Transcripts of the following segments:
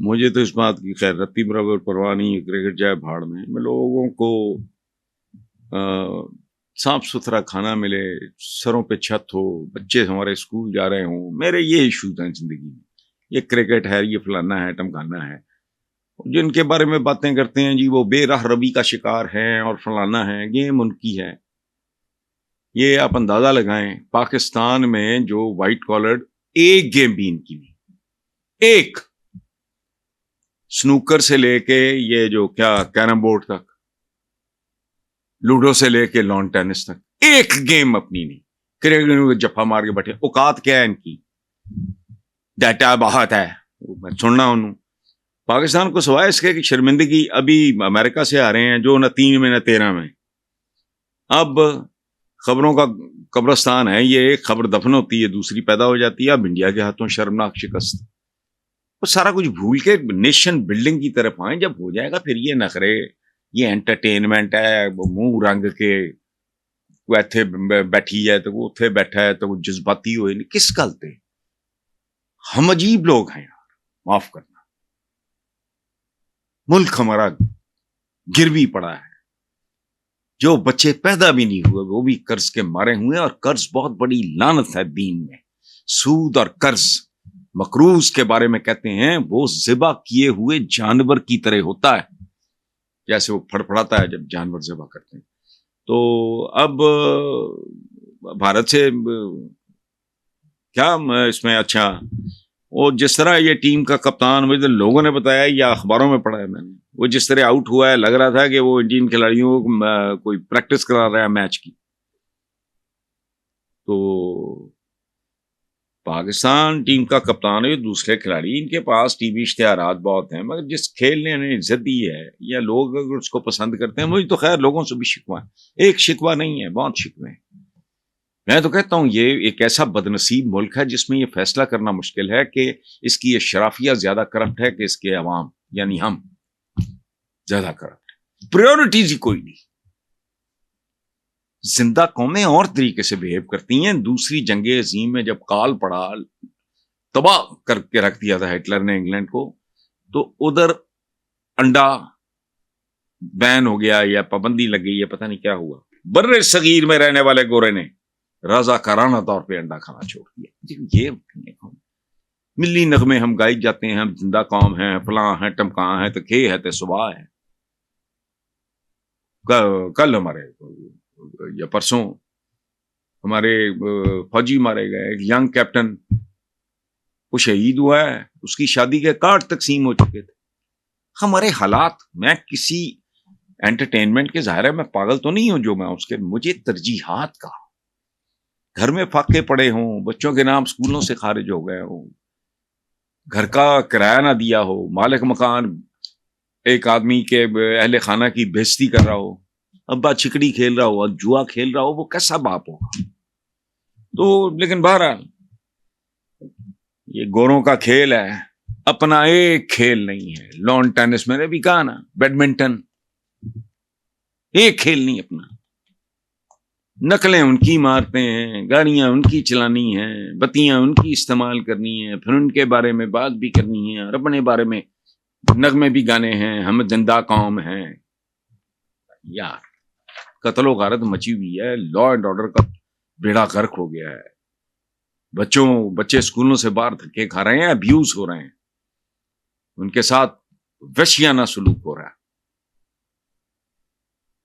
مجھے تو اس بات کی خیر رتی برابر پرواہ نہیں ہے، کرکٹ جائے بھاڑ میں لوگوں کو صاف ستھرا کھانا ملے، سروں پہ چھت ہو، بچے ہمارے اسکول جا رہے ہوں، میرے یہ ایشوز ہیں زندگی میں. یہ کرکٹ ہے، یہ فلانا ہے، ٹمکانا ہے. جن کے بارے میں باتیں کرتے ہیں جی وہ بے راہ روی کا شکار ہیں اور فلانا ہے، گیم ان کی ہے. یہ آپ اندازہ لگائیں پاکستان میں جو وائٹ کالرڈ ایک گیم بھی ان کی نہیں، ایک سنوکر سے لے کے یہ جو کیا کیرم بورڈ تک، لوڈو سے لے کے لان ٹینس تک، ایک گیم اپنی نہیں. کرکٹ جفا مار کے بیٹھے. اوقات کیا ہے ان کی؟ ڈیٹا بہت ہے، میں سننا انہوں. پاکستان کو سوائے اس کے کہ شرمندگی ابھی امریکہ سے آ رہے ہیں جو نہ 3 میں نہ 13 میں. اب خبروں کا قبرستان ہے یہ، ایک خبر دفن ہوتی ہے دوسری پیدا ہو جاتی ہے. اب انڈیا کے ہاتھوں شرمناک شکست. وہ سارا کچھ بھول کے نیشن بلڈنگ کی طرف آئیں. جب ہو جائے گا پھر یہ نخرے، یہ انٹرٹینمنٹ ہے، وہ منہ رنگ کے وہ ایتھے بیٹھی ہے تو وہ اتھے بیٹھا ہے تو وہ جذباتی ہوئے نہیں. کس گلتے ہم عجیب لوگ ہیں یار، معاف کرنا. ملک ہمارا گروی پڑا ہے، جو بچے پیدا بھی نہیں ہوئے وہ بھی قرض کے مارے ہوئے. اور قرض بہت بڑی لعنت ہے دین میں. سود اور قرض مقروض کے بارے میں کہتے ہیں وہ ذبح کیے ہوئے جانور کی طرح ہوتا ہے، جیسے وہ پھڑپڑاتا ہے جب جانور ذبح کرتے ہیں. تو اب بھارت سے کیا اس میں اچھا، وہ جس طرح یہ ٹیم کا کپتان مجھے لوگوں نے بتایا یا اخباروں میں پڑھا ہے میں نے، وہ جس طرح آؤٹ ہوا ہے لگ رہا تھا کہ وہ انڈین کھلاڑیوں کو کوئی پریکٹس کرا رہا ہے میچ کی. تو پاکستان ٹیم کا کپتان ہے، دوسرے کھلاڑی ان کے پاس ٹی وی اشتہارات بہت ہیں، مگر جس کھیلنے نے عزت دی ہے یا لوگ اگر اس کو پسند کرتے ہیں، مجھے تو خیر لوگوں سے بھی شکوہ ہے. ایک شکوہ نہیں ہے، بہت شکوے ہیں. میں تو کہتا ہوں یہ ایک ایسا بدنصیب ملک ہے جس میں یہ فیصلہ کرنا مشکل ہے کہ اس کی اشرافیہ زیادہ کرپٹ ہے کہ اس کے عوام یعنی ہم زیادہ کرپٹ ہے. پریورٹیز ہی کوئی نہیں. زندہ قومیں اور طریقے سے بہیو کرتی ہیں. دوسری جنگ عظیم میں جب کال پڑا، تباہ کر کے رکھ دیا تھا ہٹلر نے انگلینڈ کو، تو ادھر انڈا بین ہو گیا یا پابندی لگ گئی یا پتہ نہیں کیا ہوا. بر صغیر میں رہنے والے گورے نے رضاکارانہ طور پہ انڈا کھانا چھوڑ دیا. یہ ملی نغمے ہم گائے جاتے ہیں، ہم زندہ قوم ہیں، فلاں ہیں، ٹمکاں ہیں، تو کھے ہے تو صبح ہے. کل ہمارے یا پرسوں ہمارے فوجی مارے گئے، ایک ینگ کیپٹن وہ شہید ہوا ہے، اس کی شادی کے کارڈ تقسیم ہو چکے تھے. ہمارے حالات، میں کسی انٹرٹینمنٹ کے ظاہر ہے میں پاگل تو نہیں ہوں جو میں اس کے، مجھے ترجیحات کا، گھر میں فاقے پڑے ہوں، بچوں کے نام سکولوں سے خارج ہو گئے ہوں، گھر کا کرایہ نہ دیا ہو، مالک مکان ایک آدمی کے اہل خانہ کی بےزتی کر رہا ہو، ابا چھکڑی کھیل رہا ہو، جوا کھیل رہا ہو، وہ کیسا باپ ہوگا؟ تو لیکن بہرحال یہ گوروں کا کھیل ہے، اپنا ایک کھیل نہیں ہے. لان ٹینس میں نے بھی کہا نا، بیڈمنٹن، ایک کھیل نہیں اپنا. نقلیں ان کی مارتے ہیں، گاڑیاں ان کی چلانی ہیں، بتیاں ان کی استعمال کرنی ہیں، پھر ان کے بارے میں بات بھی کرنی ہے اور اپنے بارے میں نغمے بھی گانے ہیں، ہم زندہ قوم ہیں. یار قتل و غارت مچی ہوئی ہے، لا اینڈ آرڈر کا بیڑا غرق ہو گیا ہے. بچے اسکولوں سے باہر دھکے کھا رہے ہیں، ابیوز ہو رہے ہیں، ان کے ساتھ وحشیانہ سلوک ہو رہا ہے.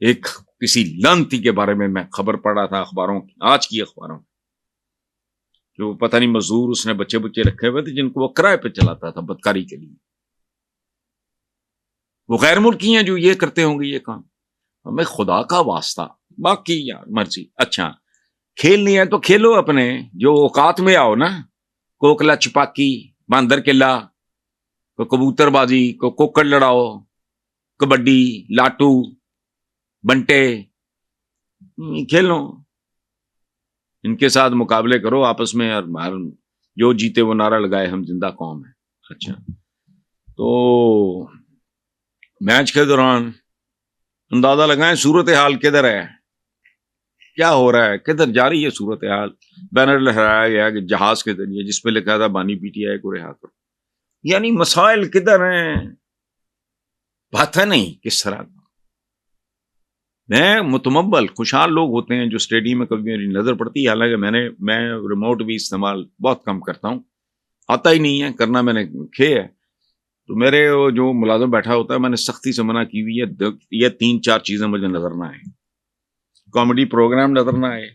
ایک کسی لانتی کے بارے میں خبر پڑھ رہا تھا اخباروں کی، آج کی اخباروں، جو پتہ نہیں مزدور اس نے بچے رکھے ہوئے تھے جن کو وہ کرائے پہ چلاتا تھا بدکاری کے لیے. وہ غیر ملکی ہیں جو یہ کرتے ہوں گے یہ کام. ہمیں خدا کا واسطہ، باقی یار مرضی. اچھا کھیلنی ہے تو کھیلو اپنے جو اوقات میں آؤ نا. کوکلا چھپاکی، باندر قلعہ، کو کبوتر بازی، کو کوکڑ لڑاؤ، کبڈی، لاٹو، بنٹے، کھیلو، ان کے ساتھ مقابلے کرو آپس میں، اور جو جیتے وہ نعرہ لگائے ہم زندہ قوم ہیں. اچھا تو میچ کے دوران اندازہ لگائیں صورتحال کدھر ہے، کیا ہو رہا ہے، کدھر جا رہی ہے صورتحال. بینر لہرایا گیا کہ جہاز کے ذریعے جس پہ لکھا تھا بانی پی ٹی آئی کو رہا کرو. یعنی مسائل کدھر ہیں، بات ہے نہیں کس طرح کا. میں متمول خوشحال لوگ ہوتے ہیں جو اسٹیڈیم میں کبھی میری نظر پڑتی ہے، حالانکہ میں ریموٹ بھی استعمال بہت کم کرتا ہوں، آتا ہی نہیں ہے کرنا، میں نے کھے ہے. تو میرے جو ملازم بیٹھا ہوتا ہے میں نے سختی سے منع کی ہوئی ہے، یہ 3-4 چیزیں مجھے نظر نہ آئے. کامیڈی پروگرام نظر نہ آئے،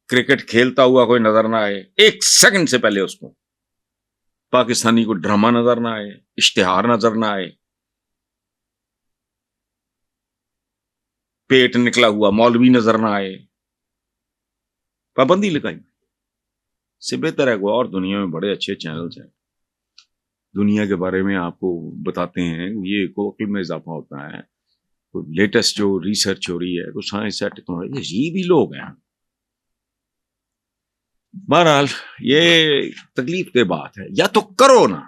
کرکٹ کھیلتا ہوا کوئی نظر نہ آئے، 1 سیکنڈ سے پہلے اس کو پاکستانی کو ڈرامہ نظر نہ آئے، اشتہار نظر نہ آئے، پیٹ نکلا ہوا مولوی نظر نہ آئے. پابندی لگائی. سے بہتر ہے کوئی اور دنیا میں بڑے اچھے چینلز ہیں، دنیا کے بارے میں آپ کو بتاتے ہیں، یہ کو عقل میں اضافہ ہوتا ہے، کوئی لیٹسٹ جو ریسرچ ہو رہی ہے، کوئی سائنس ہے، ٹیکنالوجی، عجیب ہی لوگ ہیں. بہرحال یہ تکلیف دہ بات ہے، یا تو کرو نا.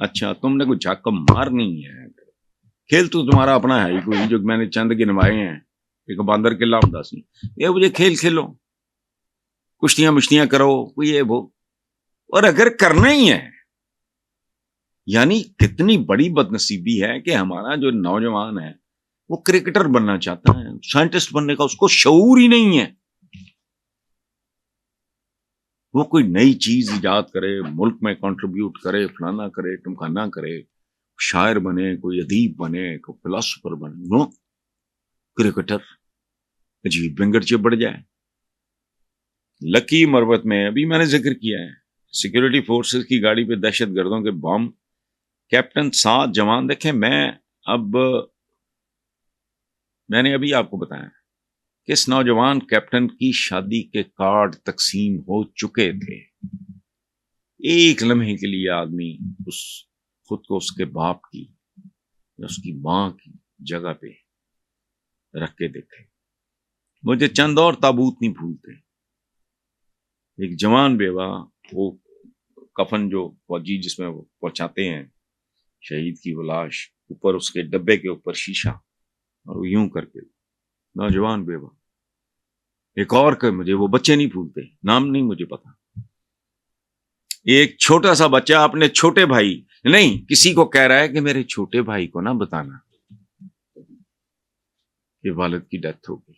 اچھا تم نے کوئی جھاکہ مارنی ہے، کھیل تو تمہارا اپنا ہے ہی کوئی، جو میں نے چند گنوائے ہیں، ایک باندر کے لام سی، یہ مجھے کھیل کھیلو، کشتیاں مشتیاں کرو، کوئی یہ وہ. اور اگر کرنا ہی ہے، یعنی کتنی بڑی بد نصیبی ہے کہ ہمارا جو نوجوان ہے وہ کرکٹر بننا چاہتا ہے، سائنٹسٹ بننے کا اس کو شعور ہی نہیں ہے. وہ کوئی نئی چیز ایجاد کرے، ملک میں کنٹریبیوٹ کرے، فلانا کرے، ٹمکانا کرے، شاعر بنے، کوئی ادیب بنے، کوئی فلاسفر بنے. نو، کرکٹر عجیب بنگڑ چبڑ جائے. لکی مروت میں ابھی میں نے ذکر کیا ہے، سیکورٹی فورسز کی گاڑی پہ دہشت گردوں کے بم، کیپٹن 7 جوان. دیکھیں میں نے ابھی آپ کو بتایا کہ اس نوجوان کیپٹن کی شادی کے کارڈ تقسیم ہو چکے تھے. ایک لمحے کے لیے آدمی خود کو اس کے باپ کی یا اس کی ماں کی جگہ پہ رکھ کے دیکھے. مجھے چند اور تابوت نہیں بھولتے. ایک جوان بیوہ، وہ کفن جو فوجی جس میں وہ پہنچاتے ہیں شہید کی وہ لاش، اوپر اس کے ڈبے کے اوپر شیشہ، اور وہ یوں کر کے نوجوان بیوہ. ایک اور کہ مجھے وہ بچے نہیں بھولتے، نام نہیں مجھے پتا. ایک چھوٹا سا بچہ اپنے چھوٹے بھائی، نہیں کسی کو کہہ رہا ہے کہ میرے چھوٹے بھائی کو نہ بتانا کہ والد کی ڈیتھ ہو گئی.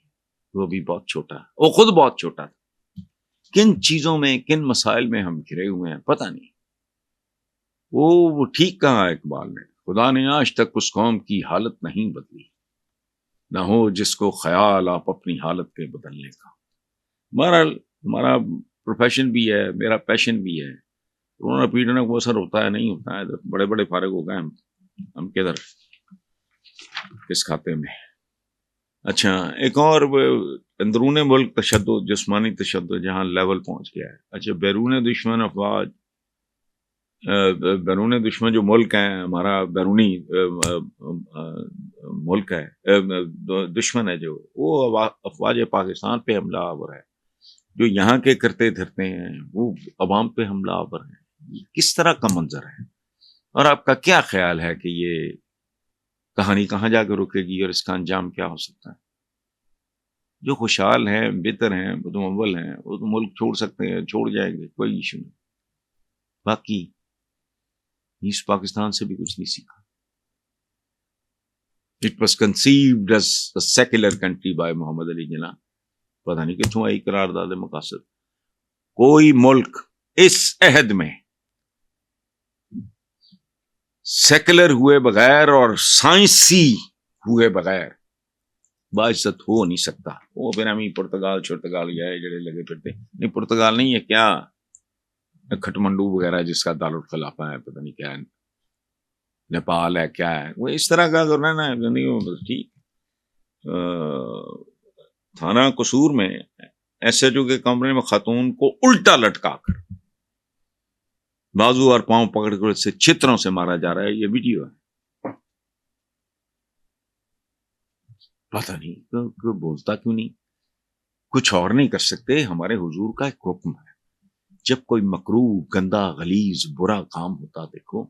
وہ بھی بہت چھوٹا ہے، وہ خود بہت چھوٹا تھا. کن چیزوں میں، کن مسائل میں ہم گھرے ہوئے ہیں پتہ نہیں. وہ ٹھیک کہا اقبال نے، خدا نے آج تک اس قوم کی حالت نہیں بدلی، نہ ہو جس کو خیال آپ اپنی حالت کے بدلنے کا. بہرحال ہمارا پروفیشن بھی ہے، میرا پیشن بھی ہے. رونا پیٹنا کو اثر ہوتا ہے نہیں ہوتا ہے، بڑے بڑے فارغ ہو گئے ہم کدھر کس کھاتے میں. اچھا ایک اور اندرون ملک تشدد، جسمانی تشدد جہاں لیول پہنچ گیا ہے. اچھا بیرون دشمن افواج، بیرون دشمن جو ملک ہیں، ہمارا بیرونی ملک ہے، دشمن ہے جو، وہ افواج پاکستان پہ حملہ آور ہے. جو یہاں کے کرتے دھرتے ہیں وہ عوام پہ حملہ آور ہیں. کس طرح کا منظر ہے؟ اور آپ کا کیا خیال ہے کہ یہ کہانی کہاں جا کے رکے گی اور اس کا انجام کیا ہو سکتا ہے؟ جو خوشحال ہیں، بہتر ہیں، متمول ہیں، وہ تو ملک چھوڑ سکتے ہیں، چھوڑ جائیں گے، کوئی ایشو نہیں. باقی اس پاکستان سے بھی کچھ نہیں سیکھا. It was conceived as a secular country by محمد علی جناح. پتہ نہیں کتوں آئی قرارداد مقاصد. کوئی ملک اس عہد میں سیکولر ہوئے بغیر اور سائنسی ہوئے بغیر باعزت ہو نہیں سکتا. وہ پھر ہمیں پرتگال یہ جڑے لگے پھرتے، نہیں پرتگال نہیں ہے، کیا کھٹمنڈو وغیرہ جس کا دارالخلافہ ہے، پتہ نہیں کیا ہے، نیپال ہے، کیا ہے، وہ اس طرح کا کرنا نا نہیں. ٹھیک تھانہ قصور میں ایس ایچ او کے کمرے میں خاتون کو الٹا لٹکا کر بازو اور پاؤں پکڑ کر سے چھتروں سے مارا جا رہا ہے. یہ ویڈیو ہے. پتہ نہیں بولتا کیوں نہیں. کچھ اور نہیں کر سکتے. ہمارے حضور کا ایک حکم ہے، جب کوئی مکروہ، گندا، غلیظ، برا کام ہوتا دیکھو،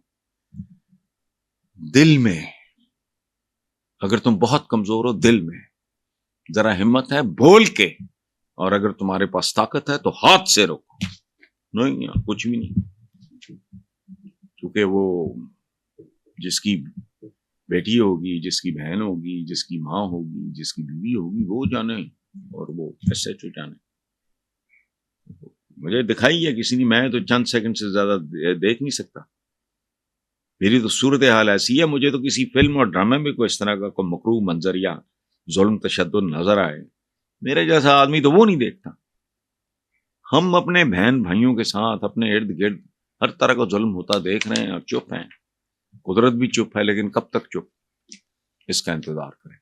دل میں، اگر تم بہت کمزور ہو دل میں ذرا ہمت ہے بول کے، اور اگر تمہارے پاس طاقت ہے تو ہاتھ سے روکو. نہیں کچھ بھی نہیں. کیونکہ وہ جس کی بیٹی ہوگی، جس کی بہن ہوگی، جس کی ماں ہوگی، جس کی بیوی ہوگی، وہ جانے اور وہ ایسے جانے. مجھے دکھائی ہے کسی نے، میں تو چند سیکنڈ سے زیادہ دیکھ نہیں سکتا. میری تو صورتحال ایسی ہے، مجھے تو کسی فلم اور ڈرامے میں کوئی اس طرح کا کوئی مکروہ منظر یا ظلم تشدد نظر آئے، میرے جیسا آدمی تو وہ نہیں دیکھتا. ہم اپنے بہن بھائیوں کے ساتھ اپنے ارد گرد ہر طرح کا ظلم ہوتا دیکھ رہے ہیں اور چپ ہیں. قدرت بھی چپ ہے، لیکن کب تک چپ؟ اس کا انتظار کریں.